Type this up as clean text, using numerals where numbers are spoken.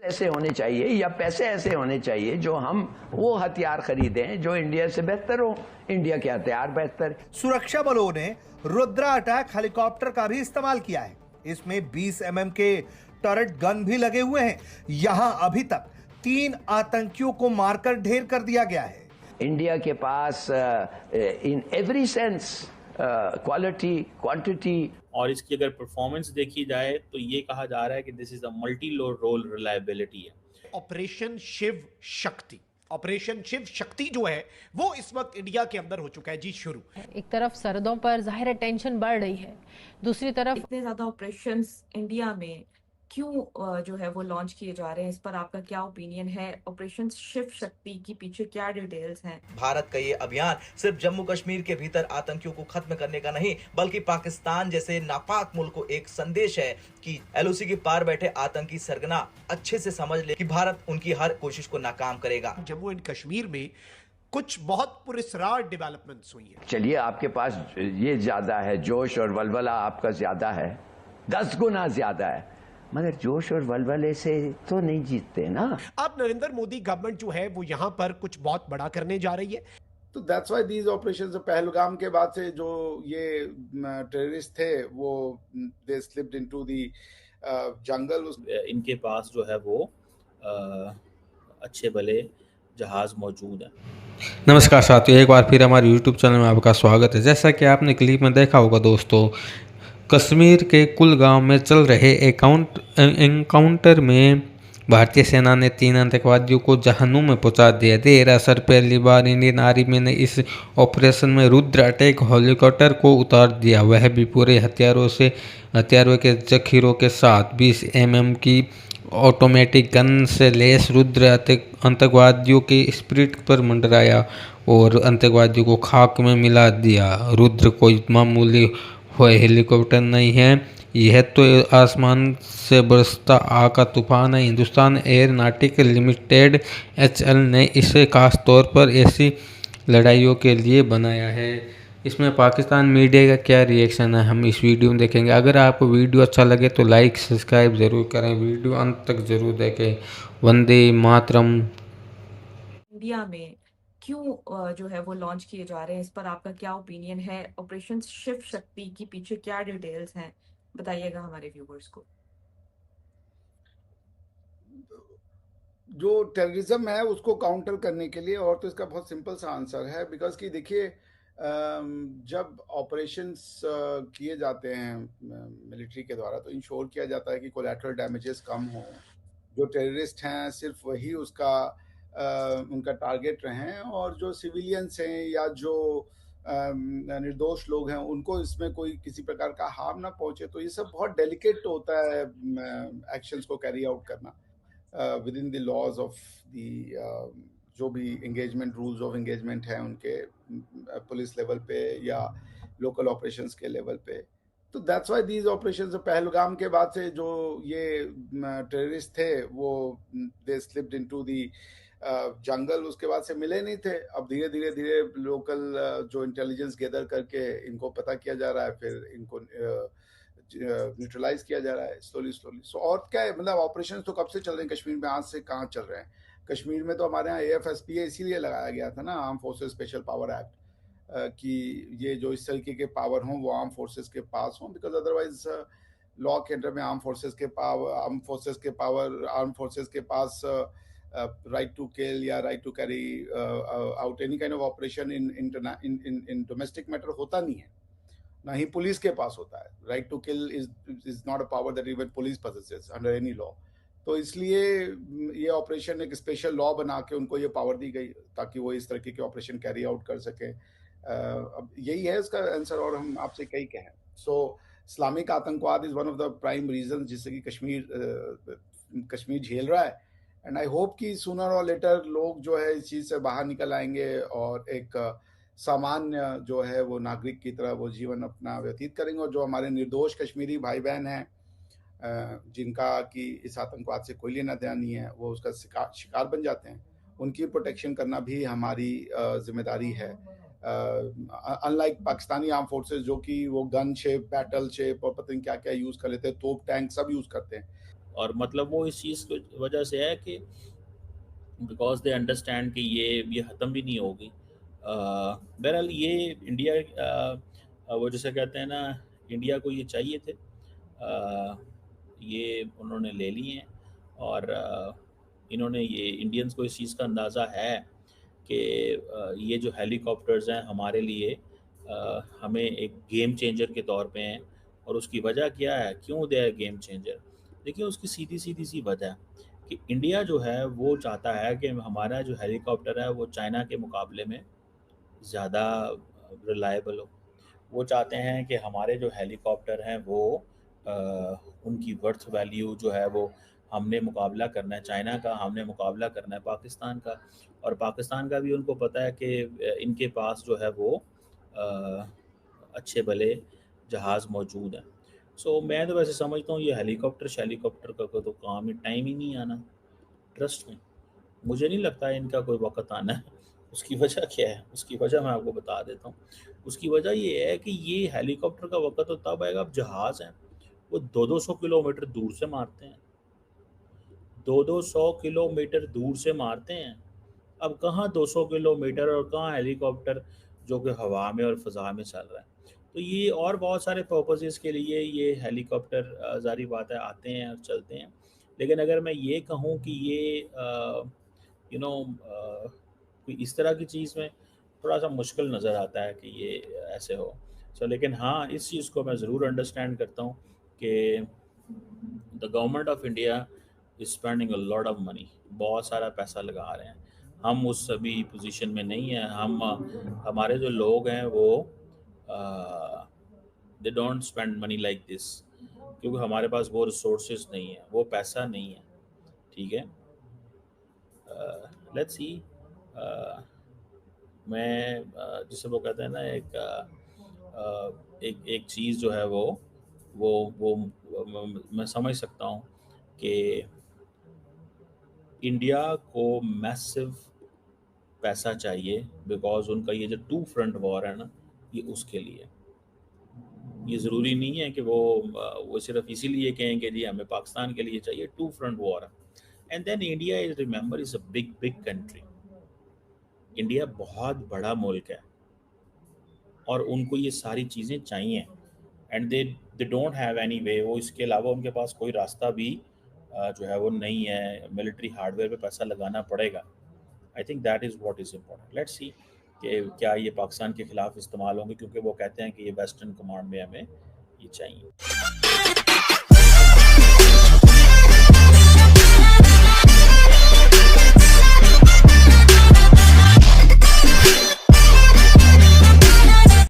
ऐसे होने चाहिए या पैसे ऐसे होने चाहिए जो हम वो हथियार खरीदें जो इंडिया से बेहतर हो। इंडिया के हथियार बेहतर। सुरक्षा बलों ने रुद्रा अटैक हेलीकॉप्टर का भी इस्तेमाल किया है। इसमें 20 के टर्रेट गन भी लगे हुए हैं। यहां अभी तक 3 आतंकियों को मारकर ढेर कर दिया गया है। इंडिया के पास in every sense quality quantity. और इसकी अगर परफॉर्मेंस देखी जाए तो ये कहा जा रहा है कि this is a multi role reliability है। ऑपरेशन शिव शक्ति जो है वो इस वक्त इंडिया के अंदर हो चुका है जी शुरू। एक तरफ सरहदों पर जाहिर है टेंशन बढ़ रही है, दूसरी तरफ इतने ज्यादा ऑपरेशंस इंडिया में क्यों जो है वो लॉन्च किए जा रहे हैं, इस पर आपका क्या ओपिनियन है? ऑपरेशन शिव शक्ति की पीछे क्या डिटेल्स हैं? भारत का ये अभियान सिर्फ जम्मू कश्मीर के भीतर आतंकियों को खत्म करने का नहीं, बल्कि पाकिस्तान जैसे नापाक मुल्क को एक संदेश है कि एलओसी के पार बैठे आतंकी सरगना अच्छे से समझ ले कि भारत उनकी हर कोशिश को नाकाम करेगा। जम्मू एंड कश्मीर में कुछ बहुत पुरस्कार डेवलपमेंट्स हुई हैं। चलिए, आपके पास ये ज्यादा है, जोश और वलवला आपका ज्यादा है, 10 गुना ज्यादा है, मगर जोश और वलवले से तो नहीं जीतते ना। अब नरेंद्र मोदी गवर्नमेंट जो है वो यहाँ पर कुछ बहुत बड़ा करने जा रही है। तो that's why these operations, Pahalgam के बाद से जो ये टेररिस्ट थे वो दे स्लिप्ड इनटू द जंगल। इनके पास जो है वो अच्छे भले जहाज मौजूद हैं। नमस्कार साथियों, एक बार फिर हमारे YouTube चैनल में आपका स्वागत है। जैसा कि आपने क्लिप में देखा होगा दोस्तों, कश्मीर के कुलगांव में चल रहे एनकाउंटर में भारतीय सेना ने 3 आतंकवादियों को जहन्नुम में पहुंचा दिया। देर असर पहली बार इंडियन आर्मी ने इस ऑपरेशन में रुद्र अटैक हेलीकॉप्टर को उतार दिया, वह भी पूरे हथियारों के जखीरों के साथ। 20 की ऑटोमेटिक गन से लैस रुद्र आतंकवादियों के स्पिरिट पर मंडराया और आतंकवादियों को खाक में मिला दिया। रुद्र कोई मामूली हेलीकॉप्टर नहीं है, यह तो आसमान से बरसता आग का तूफान है। हिंदुस्तान एयरोनॉटिक्स लिमिटेड HAL ने इसे खास तौर पर ऐसी लड़ाइयों के लिए बनाया है। इसमें पाकिस्तान मीडिया का क्या रिएक्शन है, हम इस वीडियो में देखेंगे। अगर आपको वीडियो अच्छा लगे तो लाइक सब्सक्राइब ज़रूर करें, वीडियो अंत तक ज़रूर देखें। वंदे मातरम। इंडिया में क्यों जो है वो लॉन्च किए जा रहे हैं, इस पर आपका क्या ओपिनियन है? ऑपरेशन शिव शक्ति की पीछे क्या डिटेल्स हैं, बताइएगा हमारे व्यूवर्स को। जो टेररिज्म है उसको काउंटर करने के लिए, और तो इसका बहुत सिंपल सा आंसर है, बिकॉज कि देखिए जब ऑपरेशंस किए जाते हैं मिलिट्री के द्वारा तो इंश्योर किया जाता है कि कोलैटरल डैमेजेस कम हो। जो टेररिस्ट हैं सिर्फ वही उनका टारगेट रहें, और जो सिविलियंस हैं या जो निर्दोष लोग हैं उनको इसमें कोई किसी प्रकार का हार्म ना पहुंचे। तो ये सब बहुत डेलिकेट होता है एक्शंस को कैरी आउट करना within the laws of the जो भी एंगेजमेंट रूल्स ऑफ एंगेजमेंट हैं उनके पुलिस लेवल पे या लोकल ऑपरेशंस के लेवल पे। तो that's why these operations, Pahalgam के बाद से जो ये टेररिस्ट थे वो दे स्लिप्ड इनटू द जंगल, उसके बाद से मिले नहीं थे। अब धीरे धीरे लोकल जो इंटेलिजेंस गैदर करके इनको पता किया जा रहा है, फिर इनको न्यूट्रलाइज किया जा रहा है स्लोली। सो और क्या है, मतलब ऑपरेशन तो कब से चल रहे हैं कश्मीर में, आज से कहाँ चल रहे हैं। कश्मीर में तो हमारे यहाँ AFSPA इसीलिए लगाया गया था ना, arm forces special power act, कि ये जो इस तरीके के पावर हों वो आर्म फोर्सेस के पास हों, बिकॉज अदरवाइज लॉ के अंडर में आर्म फोर्सेस के पास राइट टू किल या right to carry out any kind of operation in domestic matter होता नहीं है, ना ही पुलिस के पास होता है। Right to kill is not a power that even police possesses under any law. तो इसलिए ये ऑपरेशन एक स्पेशल लॉ बना के उनको ये पावर दी गई ताकि वो इस तरीके के ऑपरेशन कैरी आउट कर सके। अब यही है इसका आंसर, और हम आपसे कई कहें। सो इस्लामिक आतंकवाद is one of the prime reason जिससे कि कश्मीर झेल रहा है। एंड आई होप कि सूनर और लेटर लोग जो है इस चीज़ से बाहर निकल आएंगे और एक सामान्य जो है वो नागरिक की तरह वो जीवन अपना व्यतीत करेंगे। और जो हमारे निर्दोष कश्मीरी भाई बहन हैं जिनका कि इस आतंकवाद से कोई लेना देना नहीं है, वो उसका शिकार बन जाते हैं, उनकी प्रोटेक्शन करना भी हमारी जिम्मेदारी है। अनलाइक पाकिस्तानी आर्म फोर्सेस जो कि वो गन शेप, बैटल शेप और पता नहीं क्या क्या यूज़ कर लेते हैं, तोप टैंक सब यूज़ करते हैं, और मतलब वो इस चीज़ की वजह से है कि बिकॉज दे अंडरस्टैंड कि ये ख़त्म भी नहीं होगी। बहरहाल ये इंडिया वो जैसे कहते हैं ना, इंडिया को ये चाहिए थे, ये उन्होंने ले लिए हैं। और इन्होंने ये इंडियंस को इस चीज़ का अंदाज़ा है कि ये जो हेलीकॉप्टर्स हैं हमारे लिए हमें एक गेम चेंजर के तौर पे हैं। और उसकी वजह क्या है, क्यों दे है गेम चेंजर? देखिए उसकी सीधी सीधी सी वजह है कि इंडिया जो है वो चाहता है कि हमारा जो हेलीकॉप्टर है वो चाइना के मुकाबले में ज़्यादा रिलायबल हो। वो चाहते हैं कि हमारे जो हेलीकॉप्टर हैं वो अ, उनकी वर्थ वैल्यू जो है वो हमने मुकाबला करना है चाइना का, हमने मुकाबला करना है पाकिस्तान का। और पाकिस्तान का भी उनको पता है कि इनके पास जो है वो अच्छे भले जहाज़ मौजूद हैं। सो मैं तो वैसे समझता हूँ ये हेलीकॉप्टर का तो काम ही टाइम ही नहीं आना। ट्रस्ट में मुझे नहीं लगता है इनका कोई वक़्त आना है। उसकी वजह क्या है? उसकी वजह मैं आपको बता देता हूँ। उसकी वजह ये है कि ये हेलीकॉप्टर का वक़्त तो तब आएगा, अब जहाज़ हैं, वो 200-200 किलोमीटर दूर से मारते हैं। 200-200 किलोमीटर दूर से मारते हैं। अब कहाँ 200 किलोमीटर और कहाँ हेलीकॉप्टर जो कि हवा में और फ़ज़ा में चल रहा है। तो ये और बहुत सारे पर्पसेस के लिए ये हेलीकॉप्टर ज़ाहिर बात है आते हैं और चलते हैं। लेकिन अगर मैं ये कहूँ कि ये यू नो कोई इस तरह की चीज़ में थोड़ा-सा मुश्किल नज़र आता है कि ये ऐसे हो। सो लेकिन हाँ, इस चीज़ को मैं ज़रूर अंडरस्टैंड करता हूँ कि the government of India is spending a lot of money, बहुत सारा पैसा लगा रहे हैं। हम उस अभी पोजीशन में नहीं हैं। हमारे जो लोग हैं वो they don't spend money like this, क्योंकि हमारे पास वो रिसोर्सेज नहीं है, वो पैसा नहीं है। ठीक है, लेट्स सी। मैं जिसे वो कहते हैं ना एक एक चीज़ जो है वो मैं समझ सकता हूँ कि इंडिया को मैसिव पैसा चाहिए, बिकॉज उनका ये जो टू फ्रंट वॉर है ना, ये उसके लिए। ये ज़रूरी नहीं है कि वो सिर्फ इसीलिए कहें कि जी हमें पाकिस्तान के लिए चाहिए, टू फ्रंट वॉर है। And then India is remember is a big big country. India बहुत बड़ा मुल्क है और उनको ये सारी चीज़ें चाहिए। And they don't have any way, वो इसके अलावा उनके पास कोई रास्ता भी जो है वो नहीं है। मिलिट्री हार्डवेयर पे पैसा लगाना पड़ेगा। I think that is what is important. Let's see कि क्या ये पाकिस्तान के ख़िलाफ़ इस्तेमाल होंगे, क्योंकि वो कहते हैं कि ये वेस्टर्न कमांड में हमें ये चाहिए।